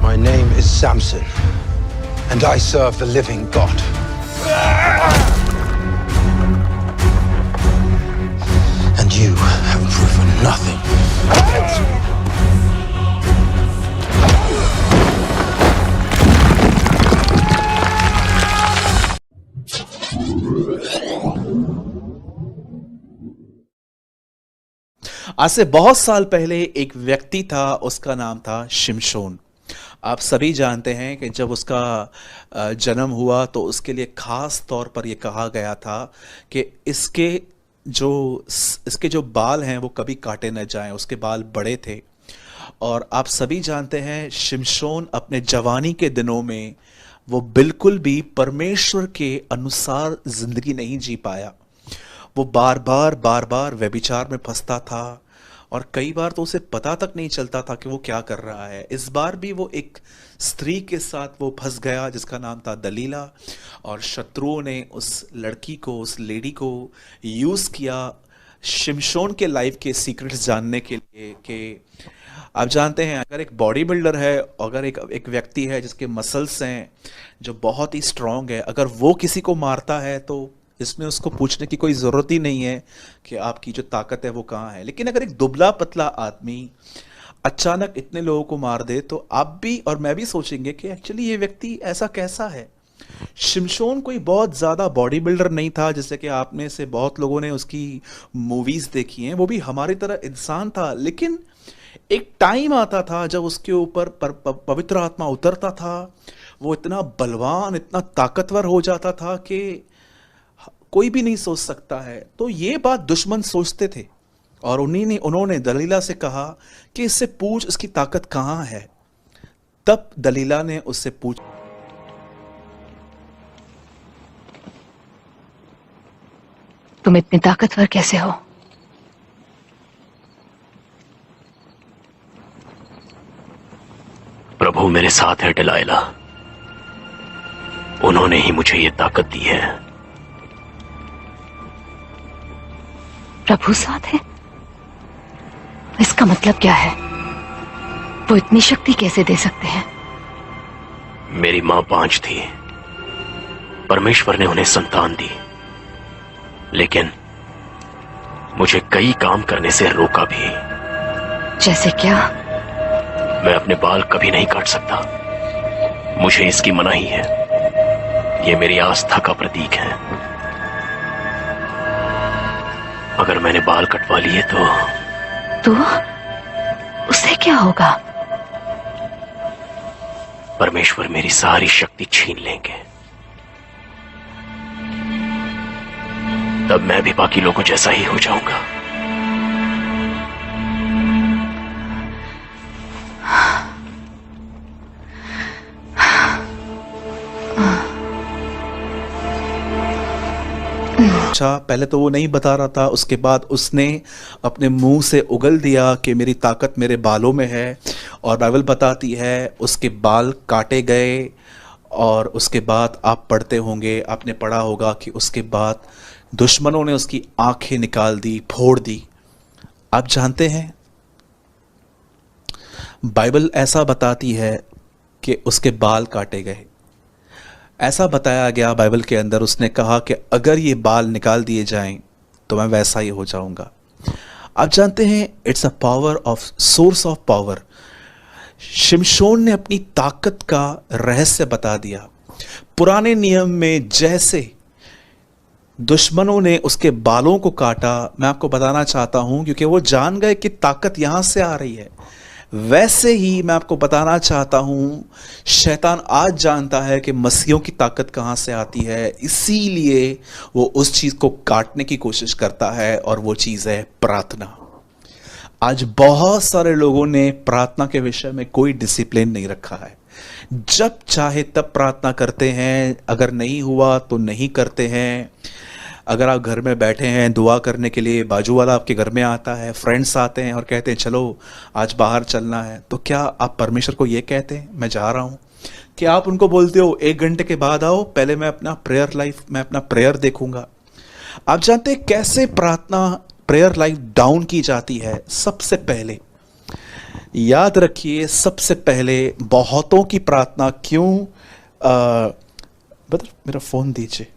My name is Samson, and I serve the living God. And you have proven nothing. आज से बहुत साल पहले एक व्यक्ति था, उसका नाम था शिमशोन। आप सभी जानते हैं कि जब उसका जन्म हुआ तो उसके लिए खास तौर पर ये कहा गया था कि इसके जो बाल हैं वो कभी काटे न जाएं। उसके बाल बड़े थे और आप सभी जानते हैं शिमशोन अपने जवानी के दिनों में वो बिल्कुल भी परमेश्वर के अनुसार जिंदगी नहीं जी पाया। वो बार बार व्यभिचार में फंसता था और कई बार तो उसे पता तक नहीं चलता था कि वो क्या कर रहा है। इस बार भी वो एक स्त्री के साथ वो फंस गया जिसका नाम था दलीला, और शत्रुओं ने उस लड़की को, उस लेडी को यूज़ किया शिमशोन के लाइफ के सीक्रेट्स जानने के लिए। कि आप जानते हैं अगर एक बॉडी बिल्डर है, अगर एक व्यक्ति है जिसके मसल्स हैं जो बहुत ही स्ट्रांग है, अगर वो किसी को मारता है तो इसमें उसको पूछने की कोई ज़रूरत ही नहीं है कि आपकी जो ताकत है वो कहाँ है। लेकिन अगर एक दुबला पतला आदमी अचानक इतने लोगों को मार दे तो आप भी और मैं भी सोचेंगे कि एक्चुअली ये व्यक्ति ऐसा कैसा है। शिमशोन कोई बहुत ज़्यादा बॉडी बिल्डर नहीं था, जैसे कि आप में से बहुत लोगों ने उसकी मूवीज़ देखी हैं। वो भी हमारी तरह इंसान था, लेकिन एक टाइम आता था जब उसके ऊपर पवित्र आत्मा उतरता था। वो इतना बलवान, इतना ताकतवर हो जाता था कि कोई भी नहीं सोच सकता है। तो ये बात दुश्मन सोचते थे और उन्होंने दलीला से कहा कि इससे पूछ इसकी ताकत कहाँ है। तब दलीला ने उससे पूछ, तुम इतने ताकतवर कैसे हो? प्रभु मेरे साथ है डिलाइला, उन्होंने ही मुझे ये ताकत दी है। प्रभु साथ है? इसका मतलब क्या है? वो इतनी शक्ति कैसे दे सकते हैं? मेरी मां 5 थी, परमेश्वर ने उन्हें संतान दी, लेकिन मुझे कई काम करने से रोका भी। जैसे क्या? मैं अपने बाल कभी नहीं काट सकता, मुझे इसकी मनाही है। ये मेरी आस्था का प्रतीक है। अगर मैंने बाल कटवा लिए तो उससे क्या होगा? परमेश्वर मेरी सारी शक्ति छीन लेंगे। तब मैं भी बाकी लोगों जैसा ही हो जाऊंगा। अच्छा, पहले तो वो नहीं बता रहा था, उसके बाद उसने अपने मुंह से उगल दिया कि मेरी ताकत मेरे बालों में है। और बाइबल बताती है उसके बाल काटे गए और उसके बाद आप पढ़ते होंगे, आपने पढ़ा होगा कि उसके बाद दुश्मनों ने उसकी आंखें निकाल दी, फोड़ दी। आप जानते हैं बाइबल ऐसा बताती है कि उसके बाल काटे गए। ऐसा बताया गया बाइबल के अंदर, उसने कहा कि अगर ये बाल निकाल दिए जाएं तो मैं वैसा ही हो जाऊंगा। आप जानते हैं it's a power of source of power. शिमशोन ने अपनी ताकत का रहस्य बता दिया। पुराने नियम में जैसे दुश्मनों ने उसके बालों को काटा, मैं आपको बताना चाहता हूं क्योंकि वो जान गए कि ताकत यहां से आ रही है, वैसे ही मैं आपको बताना चाहता हूं शैतान आज जानता है कि मसीहों की ताकत कहां से आती है, इसीलिए वो उस चीज को काटने की कोशिश करता है और वो चीज है प्रार्थना। आज बहुत सारे लोगों ने प्रार्थना के विषय में कोई डिसिप्लिन नहीं रखा है। जब चाहे तब प्रार्थना करते हैं, अगर नहीं हुआ तो नहीं करते हैं। अगर आप घर में बैठे हैं दुआ करने के लिए, बाजू वाला आपके घर में आता है, फ्रेंड्स आते हैं और कहते हैं चलो आज बाहर चलना है, तो क्या आप परमेश्वर को ये कहते हैं मैं जा रहा हूँ? क्या आप उनको बोलते हो 1 घंटे के बाद आओ, पहले मैं अपना प्रेयर देखूंगा? आप जानते हैं कैसे प्रार्थना प्रेयर लाइफ डाउन की जाती है? सबसे पहले याद रखिए, सबसे पहले बहुतों की प्रार्थना क्यों बता, मेरा फोन दीजिए।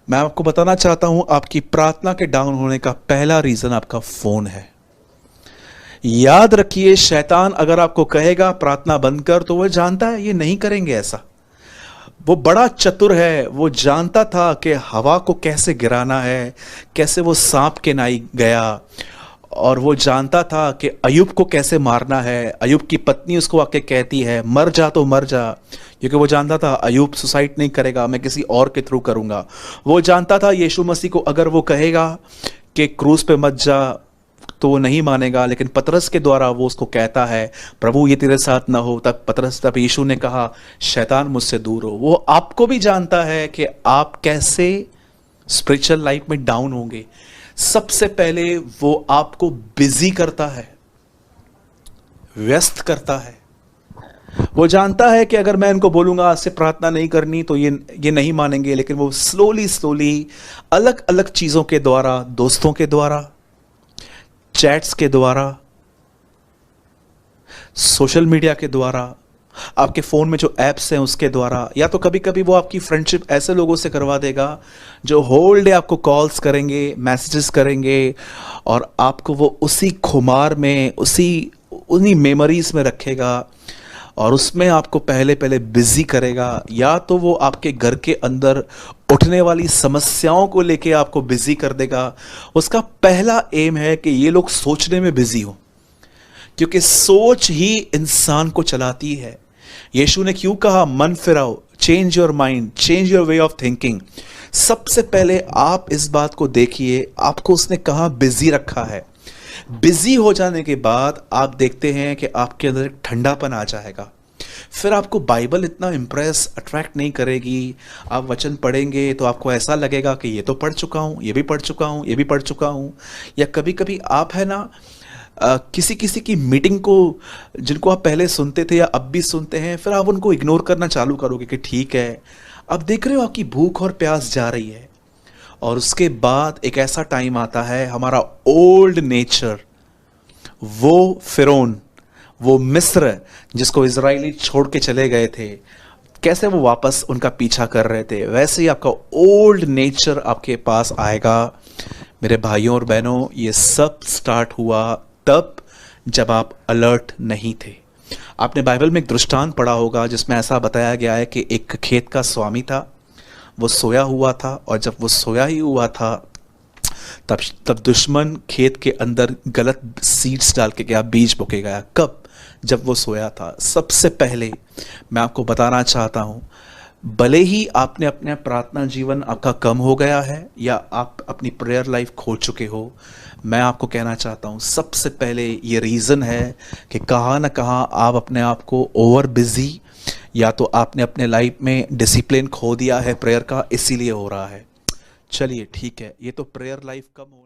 मैं आपको बताना चाहता हूं, आपकी प्रार्थना के डाउन होने का पहला रीजन आपका फोन है। याद रखिए, शैतान अगर आपको कहेगा प्रार्थना बंद कर, तो वह जानता है ये नहीं करेंगे ऐसा। वो बड़ा चतुर है, वो जानता था कि हवा को कैसे गिराना है, कैसे वो सांप के नाई गया, और वो जानता था कि अयूब को कैसे मारना है। अयूब की पत्नी उसको आके कहती है मर जा तो मर जा, क्योंकि वो जानता था अयूब सुसाइड नहीं करेगा, मैं किसी और के थ्रू करूंगा। वो जानता था यीशु मसीह को अगर वो कहेगा कि क्रूस पे मत जा, तो वो नहीं मानेगा, लेकिन पतरस के द्वारा वो उसको कहता है प्रभु ये तेरे साथ ना हो। तब यीशु ने कहा शैतान मुझसे दूर हो। वो आपको भी जानता है कि आप कैसे स्पिरिचुअल लाइफ में डाउन होंगे। सबसे पहले वो आपको बिजी करता है, व्यस्त करता है। वो जानता है कि अगर मैं इनको बोलूंगा आज से प्रार्थना नहीं करनी तो ये नहीं मानेंगे, लेकिन वो स्लोली अलग अलग चीजों के द्वारा, दोस्तों के द्वारा, चैट्स के द्वारा, सोशल मीडिया के द्वारा, आपके फोन में जो एप्स हैं उसके द्वारा, या तो कभी कभी वो आपकी फ्रेंडशिप ऐसे लोगों से करवा देगा जो होल डे आपको कॉल्स करेंगे, मैसेजेस करेंगे, और आपको वो उसी खुमार में, उन्हीं मेमोरीज में रखेगा, और उसमें आपको पहले पहले बिजी करेगा। या तो वो आपके घर के अंदर उठने वाली समस्याओं को लेके आपको बिजी कर देगा। उसका पहला एम है कि ये लोग सोचने में बिजी हो, क्योंकि सोच ही इंसान को चलाती है। यीशु ने क्यों कहा मन फिराओ, change your mind, change your way of thinking. सबसे पहले आप इस बात को देखिए, आपको उसने कहा बिजी रखा है। बिजी हो जाने के बाद आप देखते हैं कि आपके अंदर एक ठंडापन आ जाएगा। फिर आपको बाइबल इतना इम्प्रेस, अट्रैक्ट नहीं करेगी। आप वचन पढ़ेंगे तो आपको ऐसा लगेगा कि ये तो पढ़ चुका हूँ, ये भी पढ़ चुका हूँ, ये भी पढ़ चुका हूँ। या कभी कभी आप है ना किसी की मीटिंग को, जिनको आप पहले सुनते थे या अब भी सुनते हैं, फिर आप उनको इग्नोर करना चालू करोगे कि ठीक है। अब देख रहे हो आपकी भूख और प्यास जा रही है। और उसके बाद एक ऐसा टाइम आता है, हमारा ओल्ड नेचर, वो फिरौन, वो मिस्र जिसको इजराइली छोड़ के चले गए थे, कैसे वो वापस उनका पीछा कर रहे थे, वैसे ही आपका ओल्ड नेचर आपके पास आएगा। मेरे भाइयों और बहनों, ये सब स्टार्ट हुआ तब जब आप अलर्ट नहीं थे। आपने बाइबल में एक दृष्टांत पढ़ा होगा जिसमें ऐसा बताया गया है कि एक खेत का स्वामी था, वो सोया हुआ था, और जब वो सोया ही हुआ था तब दुश्मन खेत के अंदर गलत सीड्स डाल के गया, बीज बोके गया। कब? जब वो सोया था। सबसे पहले मैं आपको बताना चाहता हूं, भले ही आपने अपना प्रार्थना जीवन आपका कम हो गया है या आप अपनी प्रेयर लाइफ खो चुके हो, मैं आपको कहना चाहता हूं सबसे पहले ये रीज़न है कि कहाँ ना कहाँ आप अपने आप को ओवर बिजी, या तो आपने अपने लाइफ में डिसिप्लिन खो दिया है प्रेयर का, इसीलिए हो रहा है। चलिए ठीक है, ये तो प्रेयर लाइफ कम हो